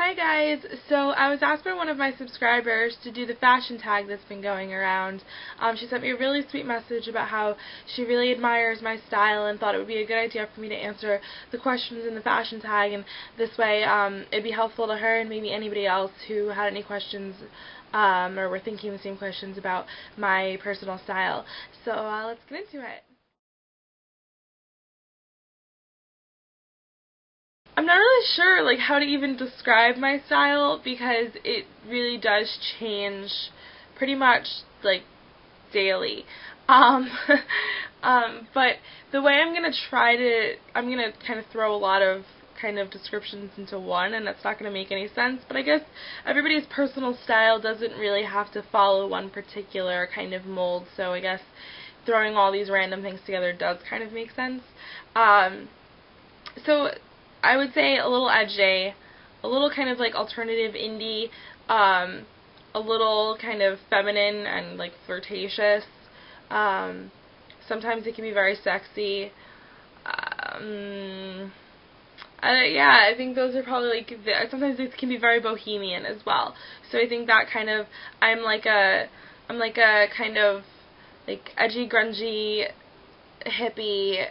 Hi guys, so I was asked by one of my subscribers to do the fashion tag that's been going around. She sent me a really sweet message about how she really admires my style and thought it would be a good idea for me to answer the questions in the fashion tag, and this way it'd be helpful to her and maybe anybody else who had any questions or were thinking the same questions about my personal style. So let's get into it. I'm not really sure how to even describe my style because it really does change pretty much daily. Um, but the way I'm gonna kind of throw a lot of kind of descriptions into one, and that's not gonna make any sense. But I guess everybody's personal style doesn't really have to follow one particular kind of mold. So I guess throwing all these random things together does kind of make sense. So I would say a little edgy, a little kind of alternative indie, a little kind of feminine and flirtatious. Sometimes it can be very sexy. Yeah, I think those are probably sometimes it can be very bohemian as well. So I think that kind of I'm like a kind of edgy, grungy hippie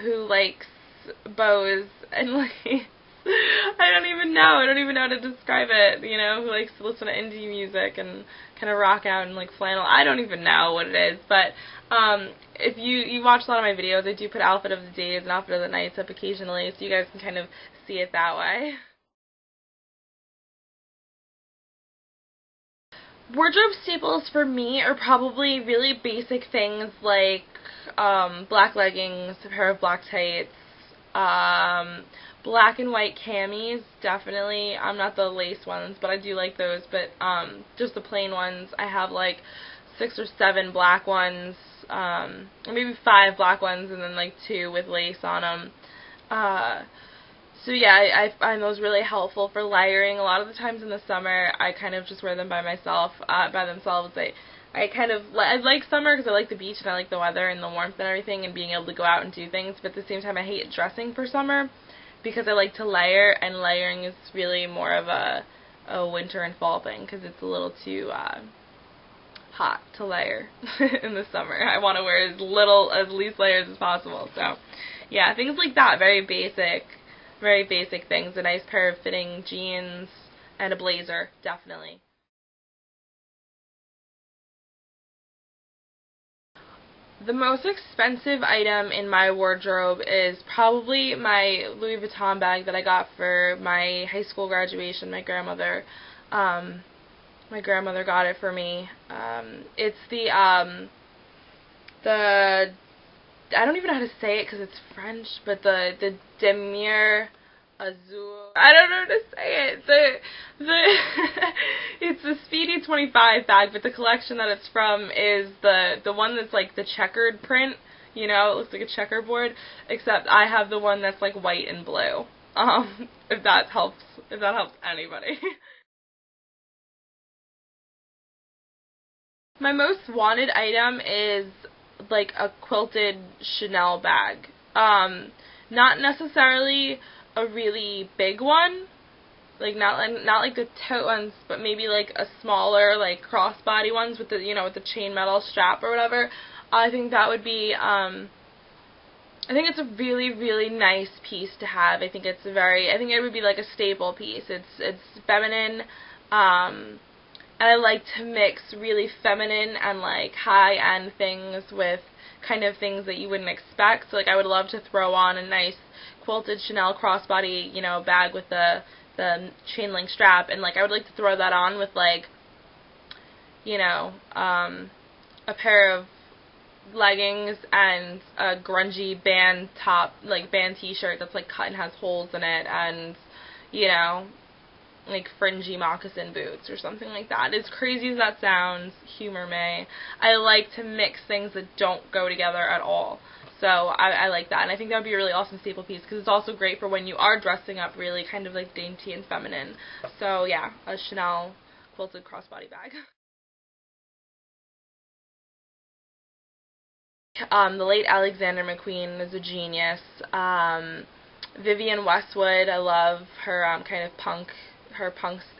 who likes bows and I don't even know how to describe it, who likes to listen to indie music and kind of rock out and flannel. I don't even know what it is, but if you watch a lot of my videos, I do put outfit of the days and outfit of the nights up occasionally, so you guys can kind of see it that way. Wardrobe staples for me are probably really basic things like black leggings, a pair of black tights, black and white camis, definitely. Not the lace ones, but I do like those, but just the plain ones. I have 6 or 7 black ones, or maybe 5 black ones, and then 2 with lace on them. So yeah, I find those really helpful for layering. A lot of the times in the summer, I kind of just wear them by themselves. I like summer because I like the beach and I like the weather and the warmth and everything and being able to go out and do things, but at the same time I hate dressing for summer because I like to layer, and layering is really more of a winter and fall thing because it's a little too hot to layer in the summer. I want to wear as least layers as possible. So yeah, things like that, very basic things. A nice pair of fitting jeans and a blazer, definitely. The most expensive item in my wardrobe is probably my Louis Vuitton bag that I got for my high school graduation. My grandmother got it for me. It's the I don't even know how to say it because it's French, but the Demier Azul. I don't know how to say it. It's the Speedy 25 bag, but the collection that it's from is the one that's the checkered print. It looks like a checkerboard, except I have the one that's white and blue. If that helps anybody. My most wanted item is a quilted Chanel bag. Not necessarily a really big one, not like the tote ones, but maybe a smaller crossbody ones with the with the chain metal strap or whatever. I think that would be I think it's a really nice piece to have. I think it would be a staple piece. It's feminine, and I like to mix really feminine and high-end things with kind of things that you wouldn't expect. So I would love to throw on a nice quilted Chanel crossbody, bag with the chain link strap, and I would like to throw that on with a pair of leggings and a grungy band top, band t-shirt that's cut and has holes in it, and fringy moccasin boots or something like that. As crazy as that sounds, humor me, I like to mix things that don't go together at all. So I like that, and I think that would be a really awesome staple piece because it's also great for when you are dressing up really kind of dainty and feminine. So yeah, a Chanel quilted crossbody bag. The late Alexander McQueen is a genius. Vivienne Westwood, I love her kind of punk,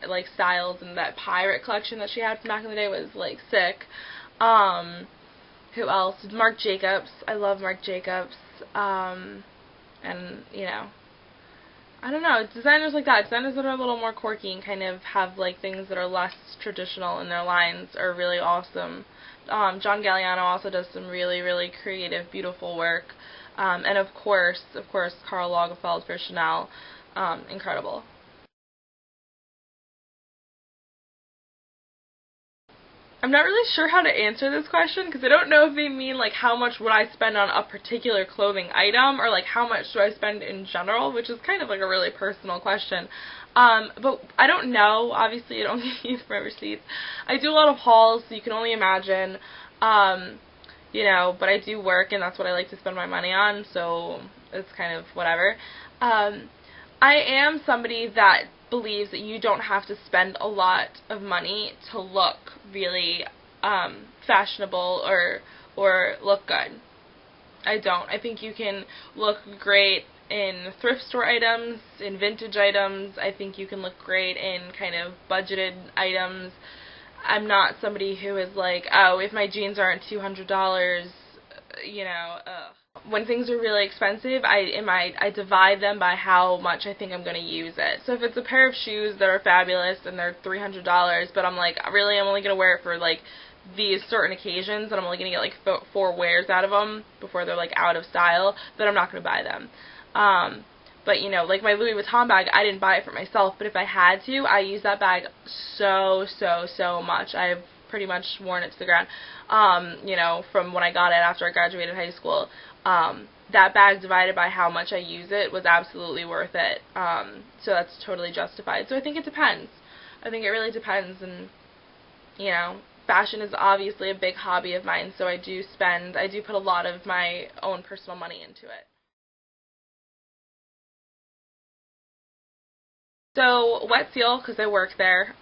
like styles, and that pirate collection that she had from back in the day was like sick. Who else? Marc Jacobs. I love Marc Jacobs. And you know, I don't know, designers like that, designers that are a little more quirky and kind of have like things that are less traditional in their lines are really awesome. John Galliano also does some really, really creative, beautiful work. And of course, Karl Lagerfeld for Chanel, incredible. I'm not really sure how to answer this question because I don't know if they mean like how much would I spend on a particular clothing item or like how much do I spend in general, which is kind of like a really personal question. But I don't know. Obviously, I don't get these from receipts. I do a lot of hauls, so you can only imagine. You know, but I do work, and that's what I like to spend my money on, so it's kind of whatever. I am somebody that believes that you don't have to spend a lot of money to look really fashionable or look good. I don't. I think you can look great in thrift store items, in vintage items. I think you can look great in kind of budgeted items. I'm not somebody who is like, oh, if my jeans aren't $200, you know, when things are really expensive, I divide them by how much I think I'm going to use it. So if it's a pair of shoes that are fabulous and they're $300, but I'm like, really, I'm only going to wear it for like these certain occasions, and I'm only going to get like 4 wears out of them before they're like out of style, then I'm not going to buy them. But, you know, like my Louis Vuitton bag, I didn't buy it for myself, but if I had to, I use that bag so much. I've pretty much worn it to the ground, you know, from when I got it after I graduated high school. That bag divided by how much I use it was absolutely worth it. So that's totally justified. So I think it depends. I think it really depends, and, you know, fashion is obviously a big hobby of mine, so I do put a lot of my own personal money into it. So Wet Seal, because I work there, is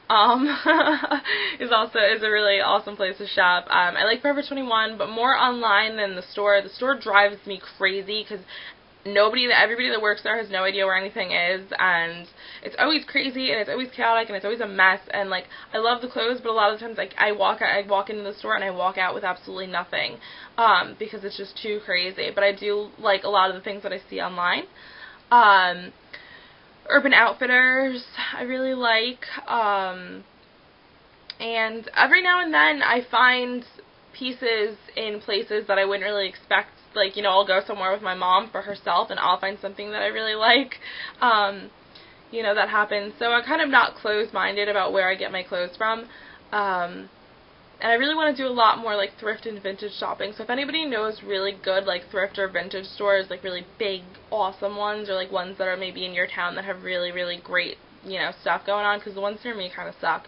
a really awesome place to shop. I like Forever 21, but more online than the store. The store drives me crazy because everybody that works there has no idea where anything is, and it's always crazy and it's always chaotic and it's always a mess. And like, I love the clothes, but a lot of the times like I walk into the store and I walk out with absolutely nothing, because it's just too crazy. But I do like a lot of the things that I see online. Urban Outfitters, I really like, and every now and then I find pieces in places that I wouldn't really expect. Like, you know, I'll go somewhere with my mom for herself and I'll find something that I really like. You know, that happens. So I'm kind of not closed-minded about where I get my clothes from. And I really want to do a lot more like thrift and vintage shopping. So if anybody knows really good like thrift or vintage stores, like really big, awesome ones, or like ones that are maybe in your town that have really, really great, you know, stuff going on, because the ones near me kind of suck,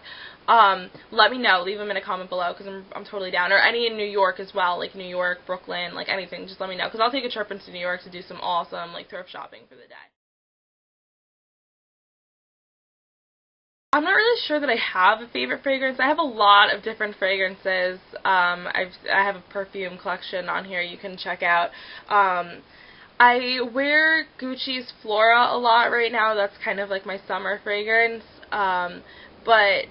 let me know. Leave them in a comment below, because I'm totally down. Or any in New York as well, like New York, Brooklyn, like anything. Just let me know, because I'll take a trip into New York to do some awesome like thrift shopping for the day. I'm not really sure that I have a favorite fragrance. I have a lot of different fragrances. I have a perfume collection on here you can check out. I wear Gucci's Flora a lot right now. That's kind of like my summer fragrance. But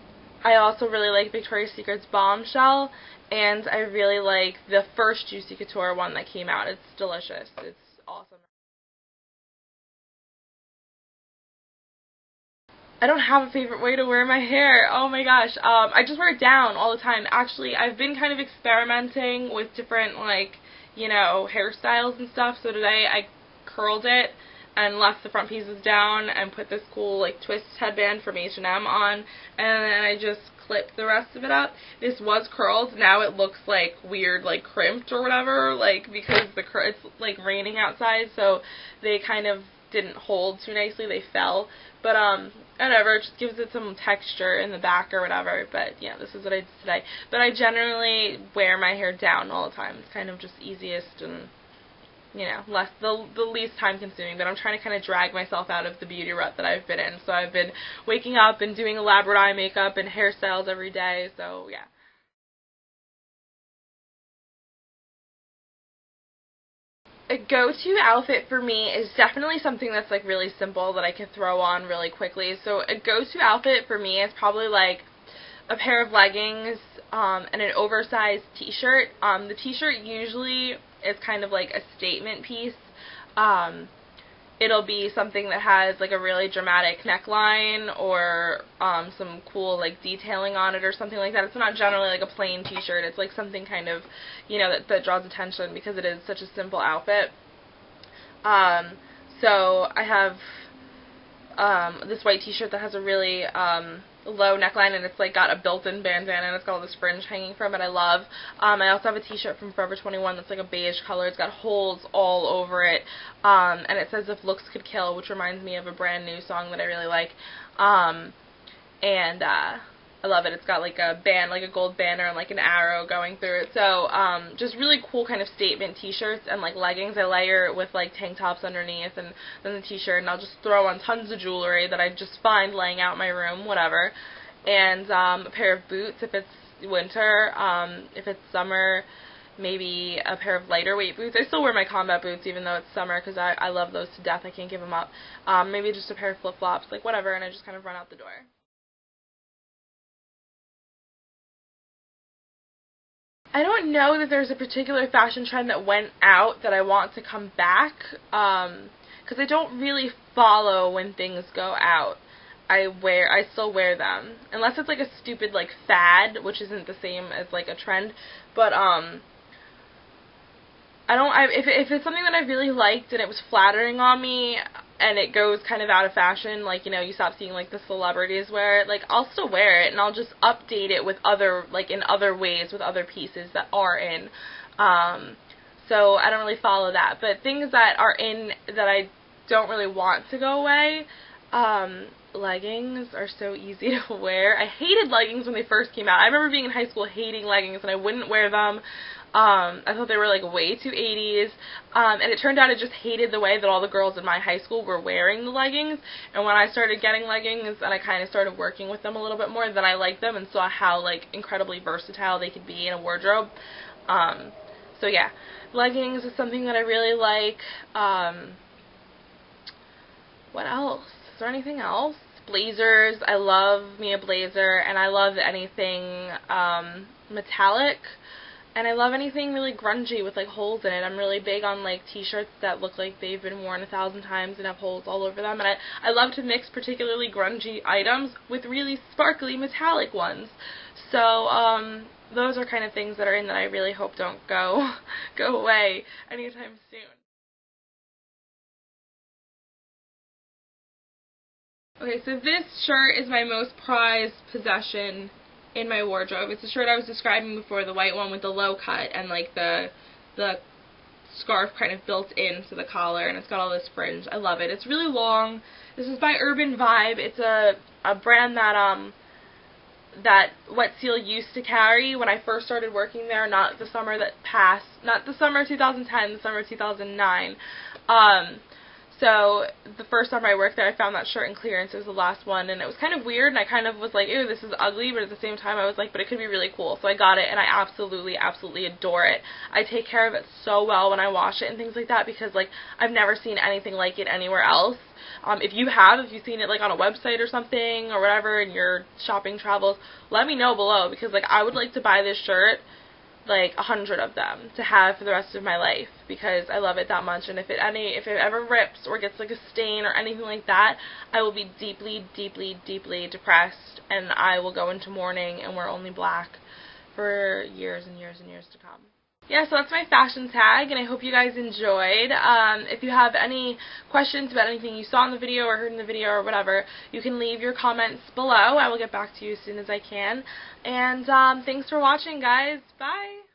I also really like Victoria's Secret's Bombshell, and I really like the first Juicy Couture one that came out. It's delicious. It's awesome. I don't have a favorite way to wear my hair. Oh my gosh. I just wear it down all the time. Actually, I've been kind of experimenting with different, like, you know, hairstyles and stuff. So today I curled it and left the front pieces down and put this cool, like, twist headband from H&M on. And then I just clipped the rest of it up. This was curled. Now it looks, like, weird, like, crimped or whatever, like, because it's, like, raining outside. So they kind of didn't hold too nicely. They fell. But, whatever, it just gives it some texture in the back or whatever. But, yeah, this is what I did today. But I generally wear my hair down all the time. It's kind of just easiest and, you know, the least time consuming. But I'm trying to kind of drag myself out of the beauty rut that I've been in. So I've been waking up and doing elaborate eye makeup and hairstyles every day. So, yeah. a go-to outfit for me is definitely something that's like really simple that I can throw on really quickly. So a go-to outfit for me is probably like a pair of leggings and an oversized t-shirt. The t-shirt usually is kind of like a statement piece. It'll be something that has like a really dramatic neckline or some cool like detailing on it or something like that. It's not generally like a plain t-shirt. It's like something kind of, you know, that draws attention because it is such a simple outfit. So I have this white t-shirt that has a really low neckline, and it's like got a built-in bandana, and it's got all this fringe hanging from it. I love. I also have a t-shirt from Forever 21 that's like a beige color. It's got holes all over it, and it says "If Looks Could Kill," which reminds me of a brand new song that I really like. I love it. It's got like a band, like a gold banner and like an arrow going through it. So just really cool kind of statement t-shirts and like leggings. I layer it with like tank tops underneath and then the t-shirt, and I'll just throw on tons of jewelry that I just find laying out in my room, whatever. And a pair of boots if it's winter. If it's summer, maybe a pair of lighter weight boots. I still wear my combat boots even though it's summer because I love those to death. I can't give them up. Maybe just a pair of flip-flops, like whatever, and I just kind of run out the door. I don't know that there's a particular fashion trend that went out that I want to come back, because I don't really follow when things go out. I still wear them, unless it's like a stupid like fad, which isn't the same as like a trend. But if it's something that I really liked and it was flattering on me, and it goes kind of out of fashion, like, you know, you stop seeing like the celebrities wear it, like, I'll still wear it and I'll just update it with other, like, in other ways with other pieces that are in. So I don't really follow that. But things that are in that I don't really want to go away, leggings are so easy to wear. I hated leggings when they first came out. I remember being in high school hating leggings and I wouldn't wear them. I thought they were like way too 80s, and it turned out I just hated the way that all the girls in my high school were wearing the leggings, and when I started getting leggings and I kind of started working with them a little bit more, then I liked them and saw how like incredibly versatile they could be in a wardrobe. So yeah, leggings is something that I really like. What else? Is there anything else? Blazers. I love me a blazer, and I love anything metallic. And I love anything really grungy with like holes in it. I'm really big on like t-shirts that look like they've been worn 1,000 times and have holes all over them. And I love to mix particularly grungy items with really sparkly metallic ones. So those are kind of things that are in that I really hope don't go away anytime soon. Okay, so this shirt is my most prized possession in my wardrobe. It's the shirt I was describing before, the white one with the low cut and like the scarf kind of built into the collar, and it's got all this fringe. I love it. It's really long. This is by Urban Vibe. It's a brand that Wet Seal used to carry when I first started working there, not the summer that passed, not the summer of 2010, the summer of 2009. So the first time I worked there, I found that shirt in clearance. It was the last one, and it was kind of weird, and I kind of was like, ew, this is ugly, but at the same time I was like, but it could be really cool. So I got it, and I absolutely, absolutely adore it. I take care of it so well when I wash it and things like that, because, like, I've never seen anything like it anywhere else. If you've seen it, like, on a website or something or whatever in your shopping travels, let me know below, because, like, I would like to buy this shirt, like 100 of them to have for the rest of my life, because I love it that much. And if it ever rips or gets like a stain or anything like that, I will be deeply, deeply, deeply depressed, and I will go into mourning and wear only black for years and years and years to come. Yeah, so that's my fashion tag, and I hope you guys enjoyed. If you have any questions about anything you saw in the video or heard in the video or whatever, you can leave your comments below. I will get back to you as soon as I can. And thanks for watching, guys. Bye!